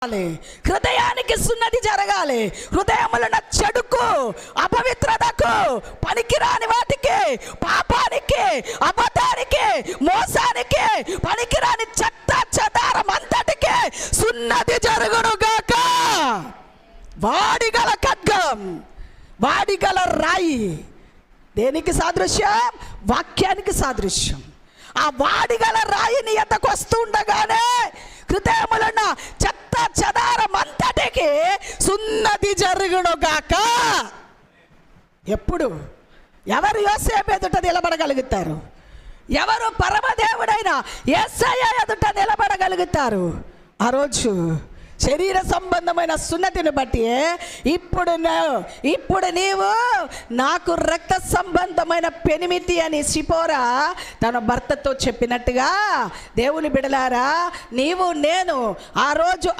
హృదయానికి సున్నతి జరగాలి. హృదయములో ఉన్న చెడుకు, అపవిత్రతకు, పనికిరాని వాటికి, పాపానికి, అబద్ధానికి, మోసానికి, పనికిరాని చెత్త చెదారం అంతటికి సున్నతి జరుగునుగాక. వాడిగల ఖడ్గం, వాడిగల రాయి దేనికి సాదృశ్యం? వాక్యానికి సాదృశ్యం. ఆ వాడిగల రాయిని ఎద్దకు వస్తూ ఉండగానే హృదయములున్న చెత్త చెదారం అంతటికి సున్నతి జరుగునుగాక. ఎప్పుడు? ఎవరు యోసేపు ఎదుట నిలబడగలుగుతారు? ఎవరు పరమదేవుడైన యేసయ్య ఎదుట నిలబడగలుగుతారు? ఆ రోజు శరీర సంబంధమైన సున్నతిని బట్టి ఇప్పుడు నీవు నాకు రక్త సంబంధమైన పెనిమిటి అని సిపోరా తన భర్తతో చెప్పినట్టుగా, దేవుని బిడలారా, నీవు నేను ఆ రోజు